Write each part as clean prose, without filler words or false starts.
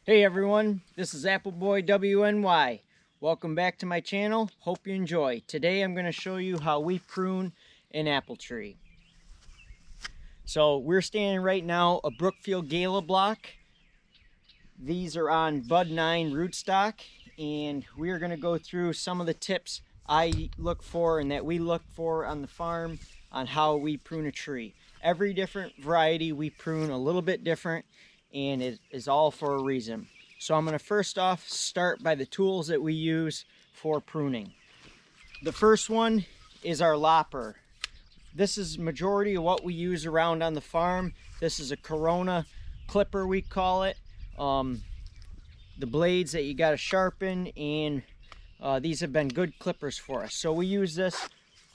Hey everyone, this is Appleboy WNY. Welcome back to my channel. Hope you enjoy. Today I'm going to show you how we prune an apple tree. So we're standing right now a Brookfield Gala block. These are on Bud 9 rootstock, and we're going to go through some of the tips I look for and that we look for on the farm on how we prune a tree. Every different variety we prune a little bit different, and it is all for a reason. So I'm going to first off start by the tools that we use for pruning. The first one is our lopper. This is majority of what we use around on the farm. This is a Corona clipper, we call it. The blades that you got to sharpen, and these have been good clippers for us. So we use this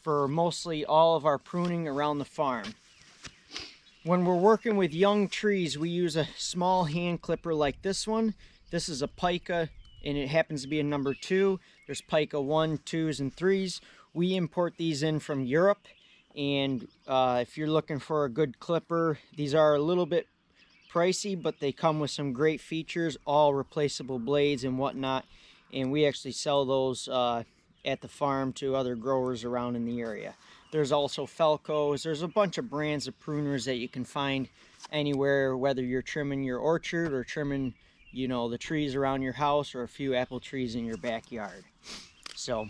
for mostly all of our pruning around the farm. When we're working with young trees, we use a small hand clipper like this one. This is a pica, and it happens to be a number 2. There's pica 1, 2s, and 3s. We import these in from Europe, and if you're looking for a good clipper, these are a little bit pricey, but they come with some great features, all replaceable blades and whatnot, and we actually sell those at the farm to other growers around in the area. There's also Felcos. There's a bunch of brands of pruners that you can find anywhere, whether you're trimming your orchard or trimming, you know, the trees around your house or a few apple trees in your backyard. So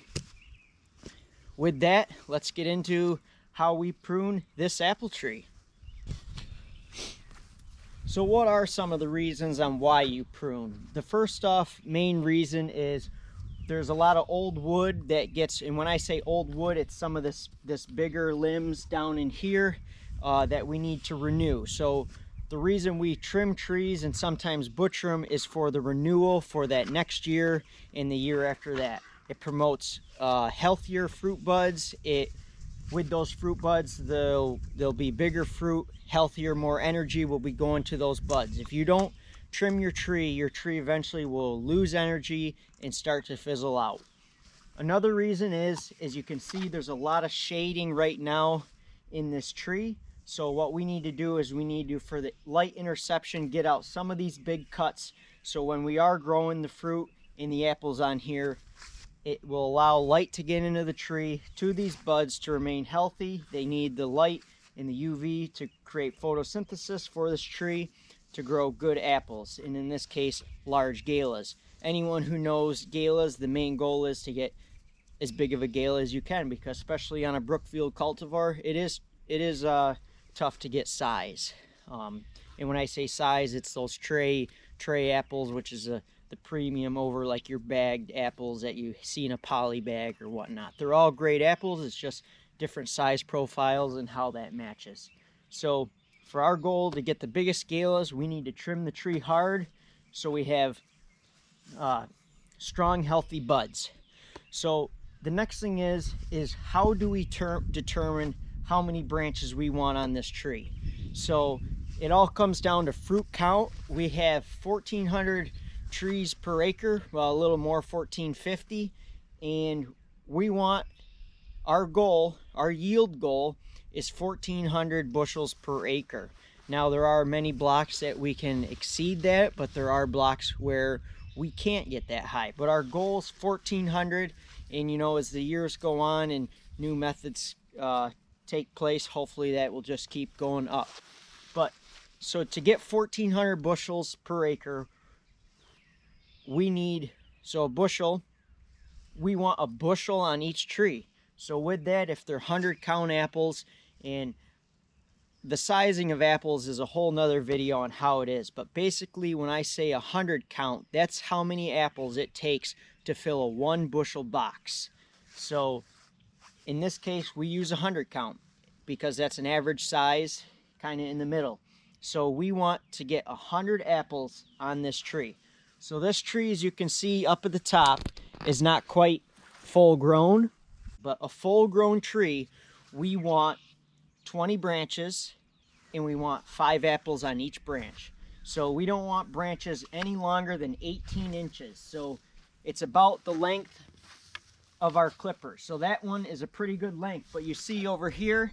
with that, let's get into how we prune this apple tree. So what are some of the reasons on why you prune? The first off main reason is there's a lot of old wood that gets, and when I say old wood, it's some of this bigger limbs down in here that we need to renew. So the reason we trim trees and sometimes butcher them is for the renewal for that next year and the year after that. It promotes healthier fruit buds. With those fruit buds, there'll be bigger fruit, healthier, more energy will be going to those buds. If you don't trim your tree eventually will lose energy and start to fizzle out. Another reason is, as you can see, there's a lot of shading right now in this tree. So what we need to do is we need to, for the light interception, get out some of these big cuts. So when we are growing the fruit and the apples on here, it will allow light to get into the tree to these buds to remain healthy. They need the light and the UV to create photosynthesis for this tree to grow good apples, and in this case, large galas. Anyone who knows galas, the main goal is to get as big of a gala as you can, because especially on a Brookfield cultivar, it is tough to get size. And when I say size, it's those tray apples, which is the premium over like your bagged apples that you see in a poly bag or whatnot. They're all great apples, it's just different size profiles and how that matches. So for our goal to get the biggest galas, we need to trim the tree hard so we have strong, healthy buds. So the next thing is how do we determine how many branches we want on this tree? So it all comes down to fruit count. We have 1,400 trees per acre, well, a little more, 1,450, and we want our goal, our yield goal, is 1,400 bushels per acre. Now there are many blocks that we can exceed that, but there are blocks where we can't get that high. But our goal is 1,400, and you know, as the years go on and new methods take place, hopefully that will just keep going up. But so to get 1,400 bushels per acre, we need, so a bushel, we want a bushel on each tree. So with that, if they're 100 count apples, and the sizing of apples is a whole nother video on how it is, but basically when I say 100 count, that's how many apples it takes to fill a 1 bushel box. So in this case, we use 100 count because that's an average size, kind of in the middle. So we want to get 100 apples on this tree. So this tree, as you can see up at the top, is not quite full grown, but a full grown tree, we want 20 branches and we want 5 apples on each branch. So we don't want branches any longer than 18 inches. So it's about the length of our clipper. So that one is a pretty good length, but you see over here,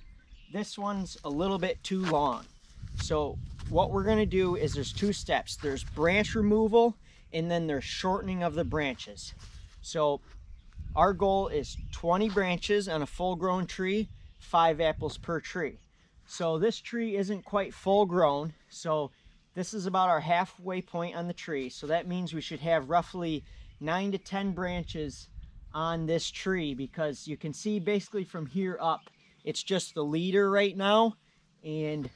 this one's a little bit too long. So what we're going to do is there's two steps. There's branch removal, and then there's shortening of the branches. So our goal is 20 branches on a full-grown tree, 5 apples per tree. So this tree isn't quite full grown, so this is about our halfway point on the tree. So that means we should have roughly 9 to 10 branches on this tree, because you can see basically from here up, it's just the leader right now. And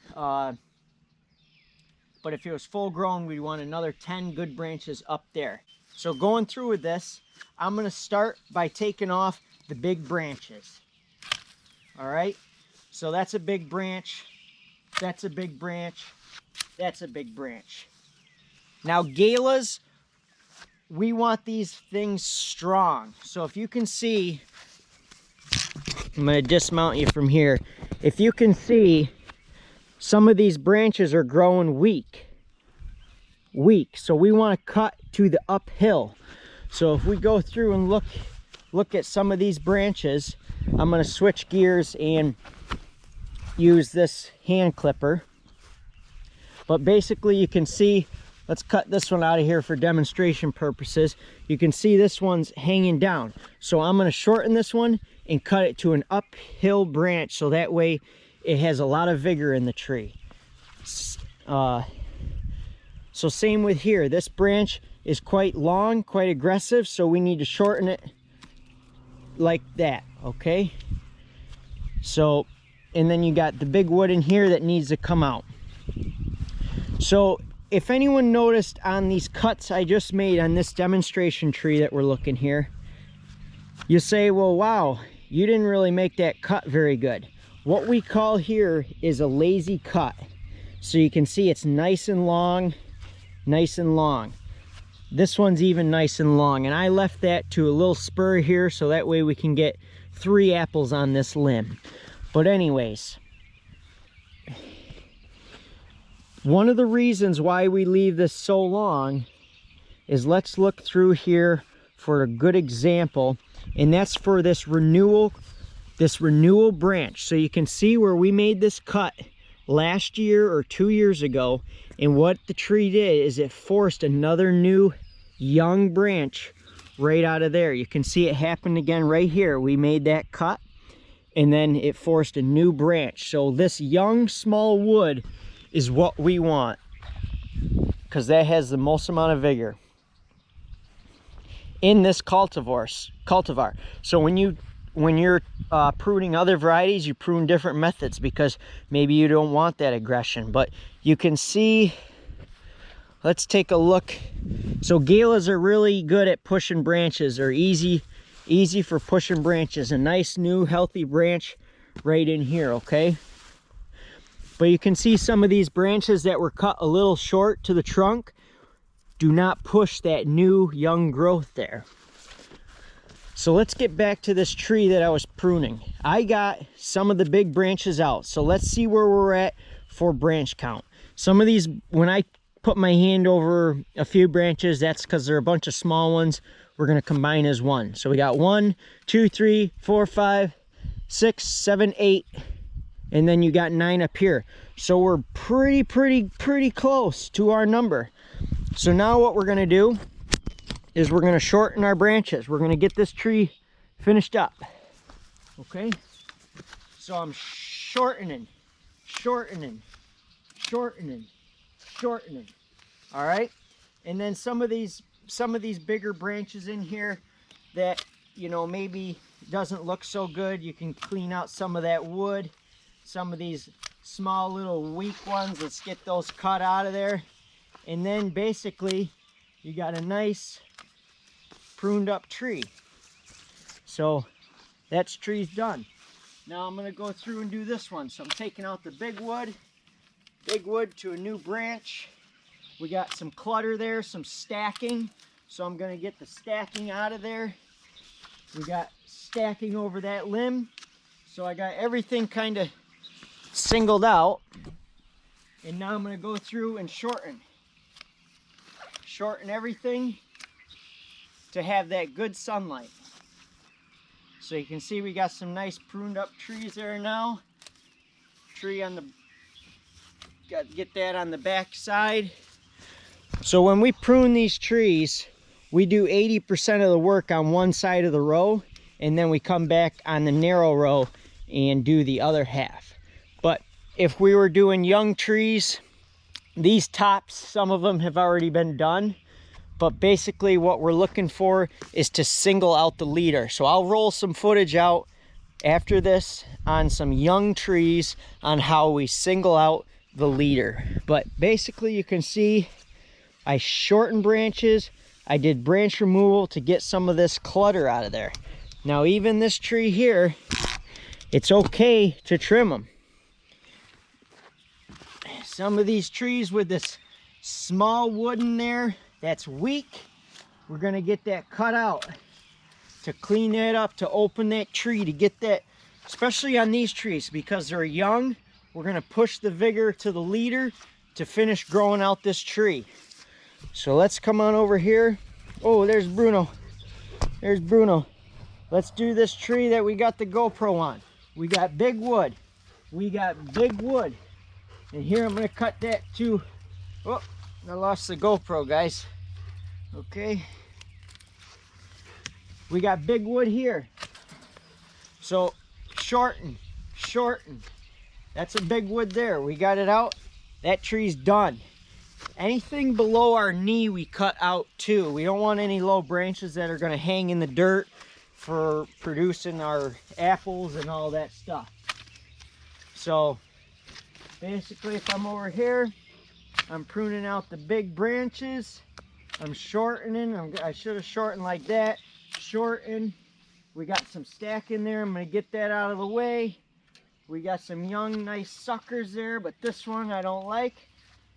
but if it was full grown, we'd want another 10 good branches up there. So going through with this, I'm going to start by taking off the big branches. All right, so that's a big branch, that's a big branch, that's a big branch. Now galas, we want these things strong. So if you can see, I'm going to dismount you from here. If you can see, some of these branches are growing weak. So we want to cut to the uphill. So if we go through and look at some of these branches, I'm going to switch gears and use this hand clipper. But basically you can see, let's cut this one out of here for demonstration purposes. You can see this one's hanging down. So I'm going to shorten this one and cut it to an uphill branch, so that way it has a lot of vigor in the tree. So same with here. This branch is quite long, quite aggressive, so we need to shorten it like that, okay? So, and then you got the big wood in here that needs to come out. So if anyone noticed on these cuts I just made on this demonstration tree that we're looking here, you say, well, wow, you didn't really make that cut very good. What we call here is a lazy cut. So you can see it's nice and long, nice and long. This one's even nice and long, and I left that to a little spur here so that way we can get 3 apples on this limb. But anyways, one of the reasons why we leave this so long is, let's look through here for a good example, and that's for this renewal branch. So you can see where we made this cut last year or 2 years ago, and what the tree did is it forced another new young branch right out of there. You can see it happened again right here. We made that cut and then it forced a new branch. So this young small wood is what we want, because that has the most amount of vigor in this cultivar. So when you're pruning other varieties, you prune different methods because maybe you don't want that aggression. But you can see, let's take a look. So galas are really good at pushing branches, or easy for pushing branches. A nice new healthy branch right in here, okay? But you can see some of these branches that were cut a little short to the trunk do not push that new young growth there. So let's get back to this tree that I was pruning. I got some of the big branches out. So let's see where we're at for branch count. Some of these, when I put my hand over a few branches, that's because they're a bunch of small ones. We're going to combine as one. So we got 1, 2, 3, 4, 5, 6, 7, 8. And then you got 9 up here. So we're pretty close to our number. So now what we're going to do is we're going to shorten our branches. We're going to get this tree finished up. Okay? So I'm shortening. All right? And then some of these bigger branches in here that, you know, maybe doesn't look so good, you can clean out some of that wood. Some of these small little weak ones, let's get those cut out of there. And then basically you got a nice pruned up tree. So that's tree's done. Now I'm going to go through and do this one. So I'm taking out the big wood to a new branch. We got some clutter there, some stacking. So I'm going to get the stacking out of there. We got stacking over that limb. So I got everything kind of singled out. And now I'm going to go through and shorten everything to have that good sunlight. So you can see we got some nice pruned up trees there now. Tree on the got to get that on the back side. So when we prune these trees, we do 80% of the work on one side of the row, and then we come back on the narrow row and do the other half. But if we were doing young trees, these tops, some of them have already been done, but basically what we're looking for is to single out the leader. So I'll roll some footage out after this on some young trees on how we single out the leader. But basically you can see I shortened branches. I did branch removal to get some of this clutter out of there. Now even this tree here, it's okay to trim them. Some of these trees with this small wood in there that's weak, we're gonna get that cut out to clean that up, to open that tree, to get that, especially on these trees because they're young, we're gonna push the vigor to the leader to finish growing out this tree. So let's come on over here. Oh, there's Bruno. There's Bruno. Let's do this tree that we got the GoPro on. We got big wood. We got big wood. And here I'm gonna cut that too. Oh, I lost the GoPro, guys. Okay. We got big wood here. So shorten. That's a big wood there. We got it out. That tree's done. Anything below our knee we cut out too. We don't want any low branches that are going to hang in the dirt for producing our apples and all that stuff. So basically if I'm over here, I'm pruning out the big branches. I'm shortening. I should have shortened like that. Shorten. We got some stack in there. I'm going to get that out of the way. We got some young nice suckers there, but this one I don't like.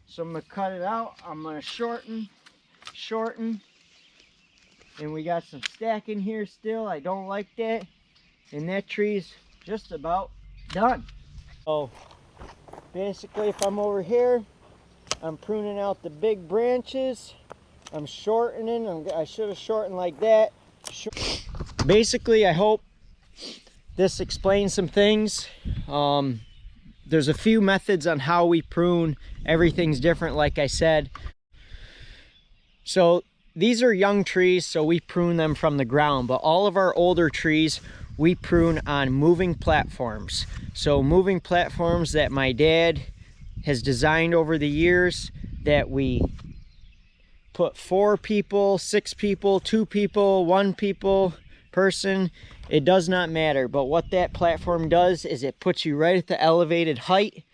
So I'm going to cut it out. I'm going to shorten. And we got some stack in here still. I don't like that. And that tree's just about done. So basically if I'm over here, I'm pruning out the big branches. I'm shortening. I should have shortened like that. Basically I hope this explains some things. There's a few methods on how we prune. Everything's different, like I said. So these are young trees, so we prune them from the ground, but all of our older trees we prune on moving platforms. So moving platforms that my dad has designed over the years, that we put 4 people, 6 people, 2 people, 1 person. It does not matter, but what that platform does is it puts you right at the elevated height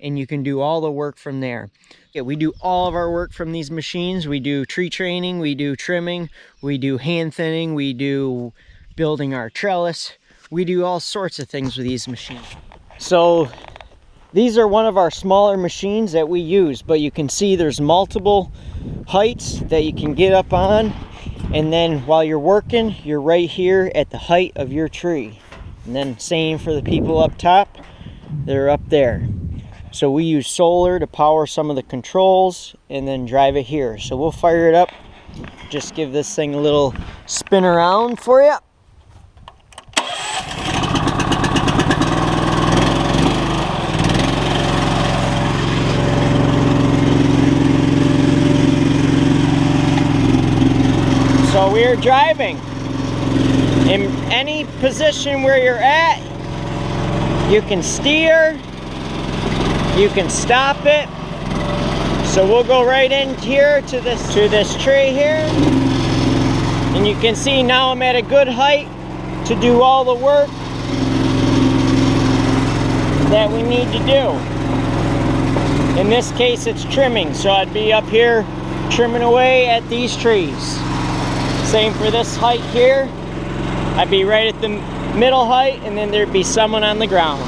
and you can do all the work from there. Yeah, we do all of our work from these machines. We do tree training, we do trimming, we do hand thinning, we do building our trellis. We do all sorts of things with these machines. So these are one of our smaller machines that we use, but you can see there's multiple heights that you can get up on. And then while you're working, you're right here at the height of your tree. And then same for the people up top, they're up there. So we use solar to power some of the controls and then drive it here. So we'll fire it up, just give this thing a little spin around for you. So we are driving. In any position where you're at, you can steer, you can stop it. So we'll go right in here to this tree here. And you can see now I'm at a good height to do all the work that we need to do. In this case it's trimming, so I'd be up here trimming away at these trees. Same for this height here. I'd be right at the middle height and then there'd be someone on the ground.